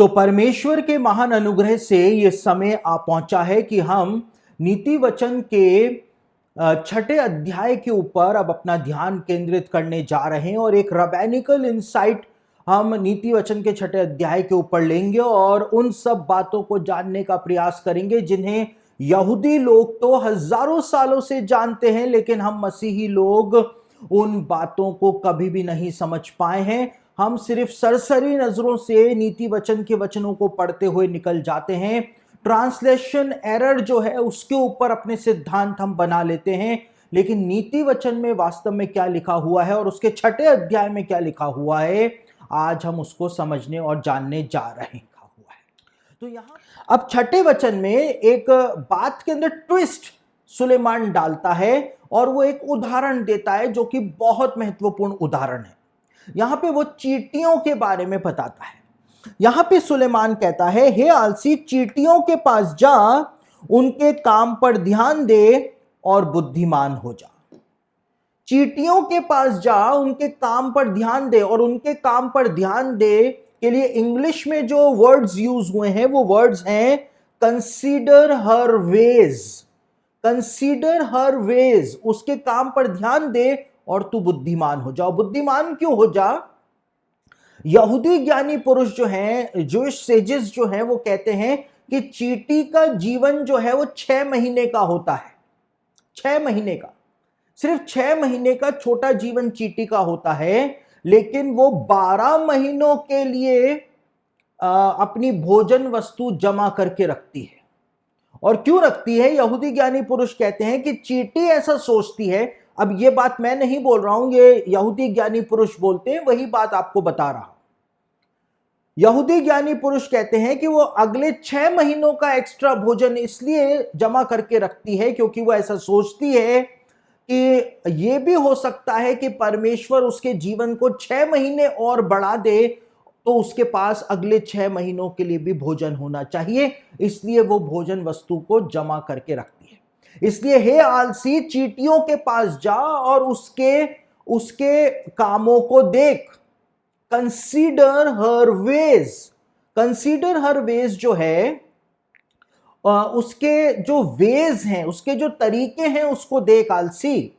तो परमेश्वर के महान अनुग्रह से ये समय आ पहुंचा है कि हम नीति वचन के छठे अध्याय के ऊपर अब अपना ध्यान केंद्रित करने जा रहे हैं और एक रैबिनिकल इंसाइट हम नीति वचन के छठे अध्याय के ऊपर लेंगे और उन सब बातों को जानने का प्रयास करेंगे जिन्हें यहूदी लोग तो हजारों सालों से जानते हैं, लेकिन हम मसीही लोग उन बातों को कभी भी नहीं समझ पाए हैं। हम सिर्फ सरसरी नजरों से नीति वचन के वचनों को पढ़ते हुए निकल जाते हैं। ट्रांसलेशन एरर जो है उसके ऊपर अपने सिद्धांत हम बना लेते हैं, लेकिन नीति वचन में वास्तव में क्या लिखा हुआ है और उसके छठे अध्याय में क्या लिखा हुआ है, आज हम उसको समझने और जानने जा रहे हैं। तो यहां अब छठे वचन में एक बात के अंदर ट्विस्ट सुलेमान डालता है और वो एक उदाहरण देता है जो कि बहुत महत्वपूर्ण उदाहरण है। यहां पे वो चींटियों के बारे में बताता है। यहां पे सुलेमान कहता है, हे आलसी, चींटियों के पास जा, उनके काम पर ध्यान दे और बुद्धिमान हो जा। चींटियों के पास जा, उनके काम पर ध्यान दे, और उनके काम पर ध्यान दे के लिए इंग्लिश में जो वर्ड्स यूज हुए हैं वो वर्ड्स हैं कंसीडर हर वेज। कंसीडर हर वेज, उसके काम पर ध्यान दे और तू बुद्धिमान हो जा। बुद्धिमान क्यों हो जा? यहूदी ज्ञानी पुरुष जो हैं, जूइश सेजेस जो हैं, वो कहते हैं कि चींटी का जीवन जो है वो 6 महीने का होता है। 6 महीने का, सिर्फ 6 महीने का छोटा जीवन चींटी का होता है, लेकिन वो 12 महीनों के लिए अपनी भोजन वस्तु जमा करके रखती है। और क्यों रखती है? यहूदी ज्ञानी पुरुष कहते हैं कि चींटी ऐसा सोचती है। अब ये बात मैं नहीं बोल रहा हूं, ये यहूदी ज्ञानी पुरुष बोलते हैं, वही बात आपको बता रहा हूं। यहूदी ज्ञानी पुरुष कहते हैं कि वो अगले 6 महीनों का एक्स्ट्रा भोजन इसलिए जमा करके रखती है क्योंकि वो ऐसा सोचती है कि ये भी हो सकता है कि परमेश्वर उसके जीवन को 6 महीने और बढ़ा दे, तो उसके पास अगले 6 महीनों के लिए भी भोजन होना चाहिए, इसलिए वो भोजन वस्तु को जमा करके रखती है। इसलिए हे आलसी, चींटियों के पास जा और उसके कामों को देख। कंसीडर हर वेज। कंसीडर हर वेज जो है, उसके जो वेज हैं, उसके जो तरीके हैं, उसको देख आलसी।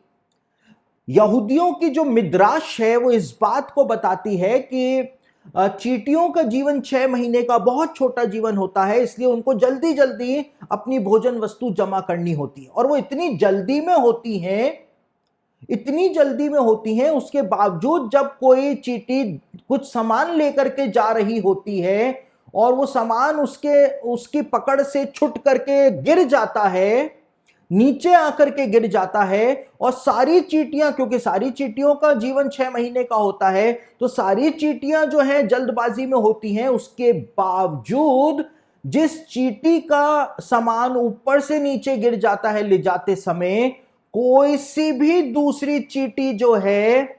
यहूदियों की जो मिद्राश है वो इस बात को बताती है कि चींटियों का जीवन 6 महीने का बहुत छोटा जीवन होता है, इसलिए उनको जल्दी जल्दी अपनी भोजन वस्तु जमा करनी होती है। और वो इतनी जल्दी में होती हैं, इतनी जल्दी में होती हैं, उसके बावजूद जब कोई चींटी कुछ सामान लेकर के जा रही होती है और वो सामान उसकी पकड़ से छूट करके गिर जाता है, नीचे आकर के गिर जाता है, और सारी चींटियां, क्योंकि सारी चींटियों का जीवन 6 महीने का होता है, तो सारी चींटियां जो हैं जल्दबाजी में होती हैं। उसके बावजूद जिस चींटी का सामान ऊपर से नीचे गिर जाता है ले जाते समय, कोई सी भी दूसरी चींटी जो है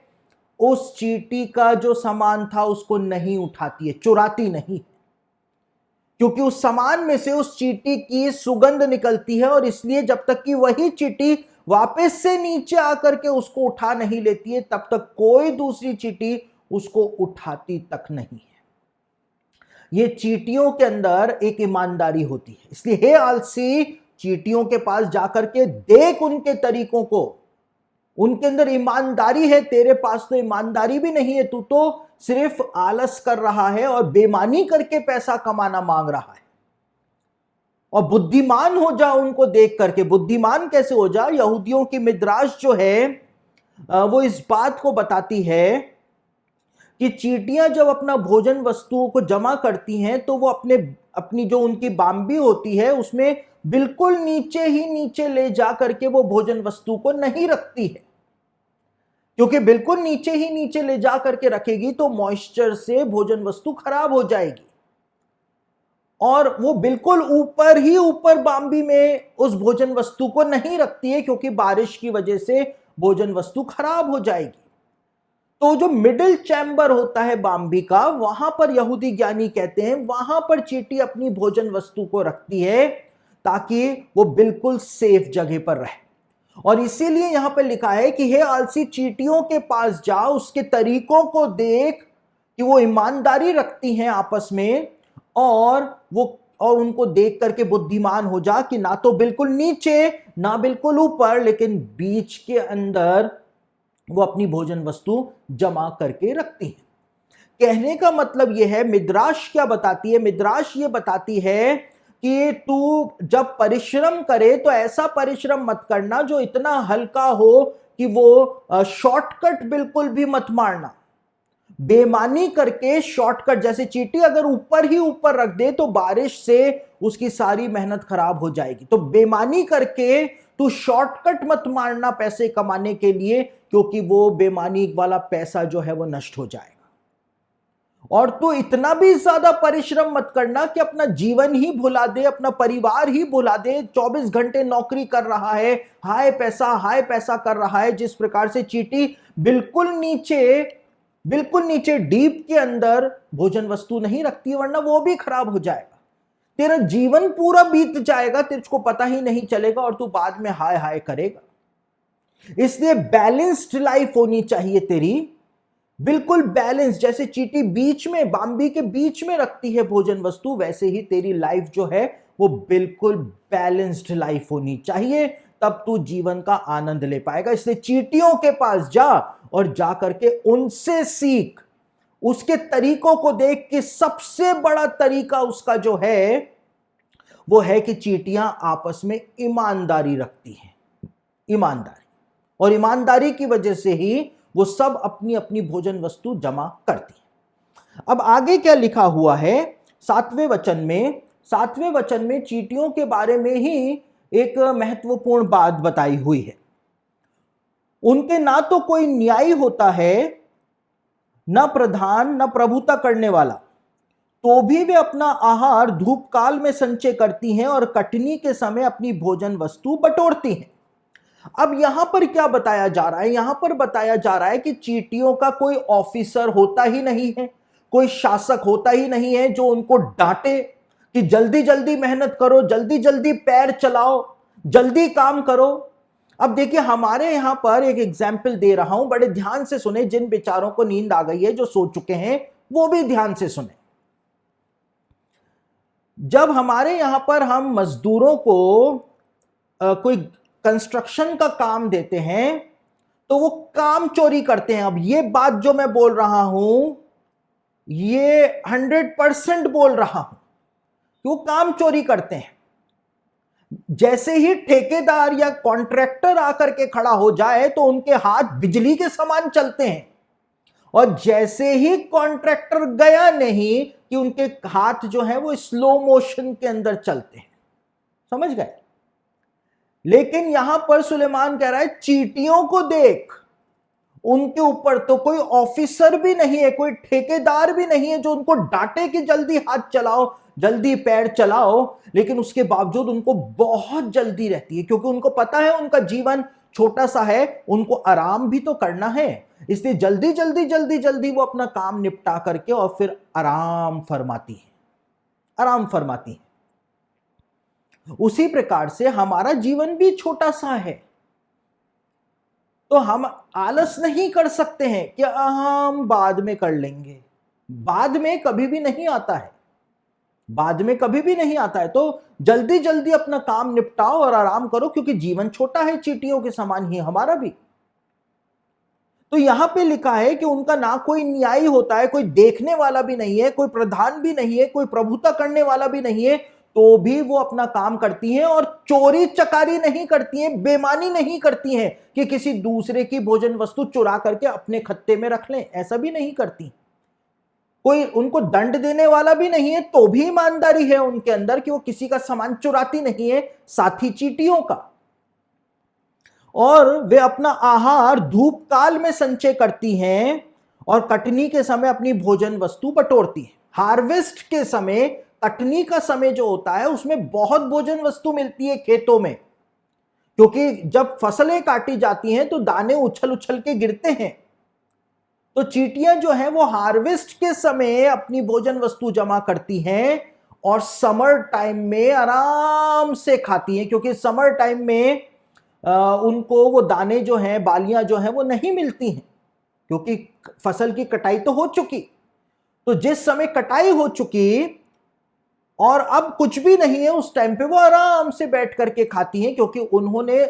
उस चींटी का जो सामान था उसको नहीं उठाती है, चुराती नहीं, क्योंकि उस सामान में से उस चींटी की सुगंध निकलती है। और इसलिए जब तक कि वही चींटी वापस से नीचे आकर के उसको उठा नहीं लेती है, तब तक कोई दूसरी चींटी उसको उठाती तक नहीं है। ये चींटियों के अंदर एक ईमानदारी होती है। इसलिए हे आलसी, चींटियों के पास जाकर के देख उनके तरीकों को, उनके अंदर ईमानदारी है, तेरे पास तो ईमानदारी भी नहीं है, तू तो सिर्फ आलस कर रहा है और बेईमानी करके पैसा कमाना मांग रहा है। और बुद्धिमान हो जा उनको देख करके। बुद्धिमान कैसे हो जा? यहूदियों की मिद्राश जो है वो इस बात को बताती है कि चींटियां जब अपना भोजन वस्तुओं को जमा करती हैं तो वो अपनी जो उनकी बाम्बी होती है उसमें बिल्कुल नीचे ही नीचे ले जा करके वो भोजन वस्तु को नहीं रखती है, क्योंकि बिल्कुल नीचे ही नीचे ले जा करके रखेगी तो मॉइस्चर से भोजन वस्तु खराब हो जाएगी। और वो बिल्कुल ऊपर ही ऊपर बाम्बी में उस भोजन वस्तु को नहीं रखती है, क्योंकि बारिश की वजह से भोजन वस्तु खराब हो जाएगी। तो जो मिडिल चैम्बर होता है बाम्बी का, वहां पर यहूदी ज्ञानी कहते हैं वहां पर चींटी अपनी भोजन वस्तु को रखती है ताकि वो बिल्कुल सेफ जगह पर रहे। और इसीलिए यहां पर लिखा है कि हे आलसी, चींटियों के पास जा, उसके तरीकों को देख कि वो ईमानदारी रखती हैं आपस में, और उनको देख करके बुद्धिमान हो जा कि ना तो बिल्कुल नीचे ना बिल्कुल ऊपर, लेकिन बीच के अंदर वो अपनी भोजन वस्तु जमा करके रखती है। कहने का मतलब यह है, मिद्राश क्या बताती है? मिद्राश ये बताती है कि तू जब परिश्रम करे तो ऐसा परिश्रम मत करना जो इतना हल्का हो कि वो शॉर्टकट बिल्कुल भी मत मारना। बेमानी करके शॉर्टकट, जैसे चींटी अगर ऊपर ही ऊपर रख दे तो बारिश से उसकी सारी मेहनत खराब हो जाएगी। तो बेमानी करके तू शॉर्टकट मत मारना पैसे कमाने के लिए, क्योंकि वो बेमानी वाला पैसा जो है वो नष्ट हो जाएगा। और तू इतना भी ज्यादा परिश्रम मत करना कि अपना जीवन ही भुला दे, अपना परिवार ही भुला दे। 24 घंटे नौकरी कर रहा है, हाय पैसा कर रहा है, जिस प्रकार से चींटी बिल्कुल नीचे डीप के अंदर भोजन वस्तु नहीं रखती, वरना वो भी खराब हो जाएगा। तेरा जीवन पूरा बीत जाएगा, तुझको पता ही नहीं चलेगा और तू बाद में हाय हाय करेगा। इसलिए बैलेंस्ड लाइफ होनी चाहिए तेरी, बिल्कुल बैलेंस। जैसे चींटी बीच में, बाम्बी के बीच में रखती है भोजन वस्तु, वैसे ही तेरी लाइफ जो है वो बिल्कुल बैलेंस्ड लाइफ होनी चाहिए, तब तू जीवन का आनंद ले पाएगा। इसलिए चींटियों के पास जा और जा करके उनसे सीख, उसके तरीकों को देख के। सबसे बड़ा तरीका उसका जो है वो है कि चींटियां आपस में ईमानदारी रखती हैं, ईमानदारी, और ईमानदारी की वजह से ही वो सब अपनी अपनी भोजन वस्तु जमा करती है। अब आगे क्या लिखा हुआ है 7वें वचन में? 7वें वचन में चींटियों के बारे में ही एक महत्वपूर्ण बात बताई हुई है। उनके ना तो कोई न्याय होता है, न प्रधान, न प्रभुता करने वाला, तो भी वे अपना आहार धूप काल में संचय करती हैं और कटनी के समय अपनी भोजन वस्तु बटोरती हैं। अब यहां पर क्या बताया जा रहा है? यहां पर बताया जा रहा है कि चींटियों का कोई ऑफिसर होता ही नहीं है, कोई शासक होता ही नहीं है जो उनको डांटे कि जल्दी जल्दी मेहनत करो, जल्दी जल्दी पैर चलाओ, जल्दी काम करो। अब देखिए, हमारे यहां पर एक एग्जाम्पल दे रहा हूं, बड़े ध्यान से सुने। जिन बेचारों को नींद आ गई है, जो सो चुके हैं, वो भी ध्यान से सुने। जब हमारे यहां पर हम मजदूरों को कोई कंस्ट्रक्शन का काम देते हैं तो वो काम चोरी करते हैं। अब ये बात जो मैं बोल रहा हूं, ये 100% बोल रहा हूं कि वो काम चोरी करते हैं। जैसे ही ठेकेदार या कॉन्ट्रैक्टर आकर के खड़ा हो जाए तो उनके हाथ बिजली के समान चलते हैं, और जैसे ही कॉन्ट्रैक्टर गया नहीं कि उनके हाथ जो है वो स्लो मोशन के अंदर चलते हैं। समझ गए? लेकिन यहां पर सुलेमान कह रहा है, चींटियों को देख, उनके ऊपर तो कोई ऑफिसर भी नहीं है, कोई ठेकेदार भी नहीं है जो उनको डांटे कि जल्दी हाथ चलाओ, जल्दी पैर चलाओ, लेकिन उसके बावजूद उनको बहुत जल्दी रहती है, क्योंकि उनको पता है उनका जीवन छोटा सा है, उनको आराम भी तो करना है। इसलिए जल्दी जल्दी जल्दी जल्दी वो अपना काम निपटा करके और फिर आराम फरमाती है, आराम फरमाती है। उसी प्रकार से हमारा जीवन भी छोटा सा है, तो हम आलस नहीं कर सकते हैं कि हम बाद में कर लेंगे। बाद में कभी भी नहीं आता है, बाद में कभी भी नहीं आता है। तो जल्दी जल्दी अपना काम निपटाओ और आराम करो, क्योंकि जीवन छोटा है, चींटियों के समान ही हमारा भी। तो यहां पे लिखा है कि उनका ना कोई न्याय होता है, कोई देखने वाला भी नहीं है, कोई प्रधान भी नहीं है, कोई प्रभुता करने वाला भी नहीं है, तो भी वो अपना काम करती हैं और चोरी चकारी नहीं करती हैं, बेईमानी नहीं करती हैं कि किसी दूसरे की भोजन वस्तु चुरा करके अपने खत्ते में रख लें, ऐसा भी नहीं करती। कोई उनको दंड देने वाला भी नहीं है, तो भी ईमानदारी है उनके अंदर कि वो किसी का सामान चुराती नहीं है, साथी चींटियों का। और वे अपना आहार धूप काल में संचय करती हैं और कटनी के समय अपनी भोजन वस्तु बटोरती हैं। हार्वेस्ट के समय, कटनी का समय जो होता है, उसमें बहुत भोजन वस्तु मिलती है खेतों में, क्योंकि जब फसलें काटी जाती हैं तो दाने उछल उछल के गिरते हैं। तो चींटियां जो हैं वो हार्वेस्ट के समय अपनी भोजन वस्तु जमा करती हैं और समर टाइम में आराम से खाती हैं, क्योंकि समर टाइम में उनको वो दाने जो हैं, बालियां जो हैं, वो नहीं मिलती हैं, क्योंकि फसल की कटाई तो हो चुकी। तो जिस समय कटाई हो चुकी और अब कुछ भी नहीं है उस टाइम पे, वो आराम से बैठ करके खाती हैं क्योंकि उन्होंने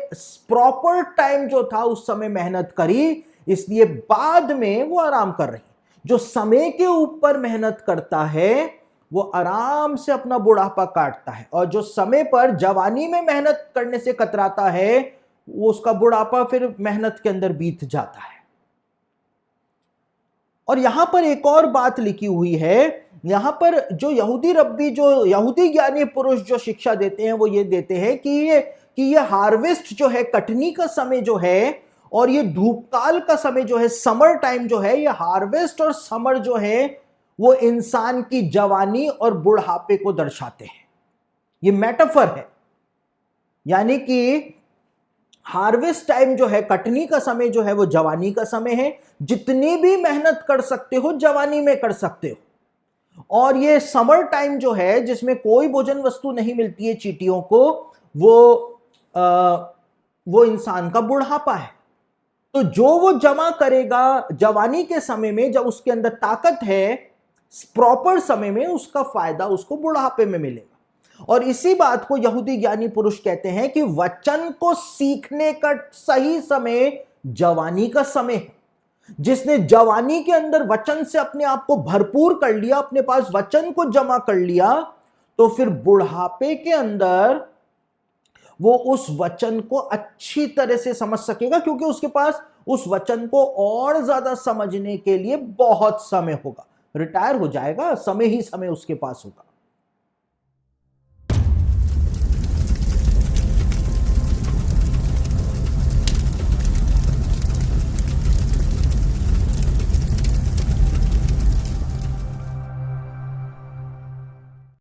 प्रॉपर टाइम जो था उस समय मेहनत करी, इसलिए बाद में वो आराम कर रही। जो समय के ऊपर मेहनत करता है वो आराम से अपना बुढ़ापा काटता है, और जो समय पर जवानी में मेहनत करने से कतराता है वो उसका बुढ़ापा फिर मेहनत के अंदर बीत जाता है। और यहां पर एक और बात लिखी हुई है, यहां पर जो यहूदी रब्बी, जो यहूदी ज्ञानी पुरुष जो शिक्षा देते हैं वो ये देते हैं कि ये हार्वेस्ट जो है, कटनी का समय जो है, और ये धूपकाल का समय जो है, समर टाइम जो है, ये हार्वेस्ट और समर जो है वो इंसान की जवानी और बुढ़ापे को दर्शाते हैं। ये मेटाफर है, यानी कि हार्वेस्ट टाइम जो है, कटनी का समय जो है वो जवानी का समय है। जितनी भी मेहनत कर सकते हो जवानी में कर सकते हो। और ये समर टाइम जो है, जिसमें कोई भोजन वस्तु नहीं मिलती है चींटियों को, वो इंसान का बुढ़ापा है। तो जो वो जमा करेगा जवानी के समय में, जब उसके अंदर ताकत है, प्रॉपर समय में, उसका फायदा उसको बुढ़ापे में मिलेगा। और इसी बात को यहूदी ज्ञानी पुरुष कहते हैं कि वचन को सीखने का सही समय जवानी का समय है। जिसने जवानी के अंदर वचन से अपने आप को भरपूर कर लिया, अपने पास वचन को जमा कर लिया, तो फिर बुढ़ापे के अंदर वो उस वचन को अच्छी तरह से समझ सकेगा, क्योंकि उसके पास उस वचन को और ज्यादा समझने के लिए बहुत समय होगा। रिटायर हो जाएगा, समय ही समय उसके पास होगा।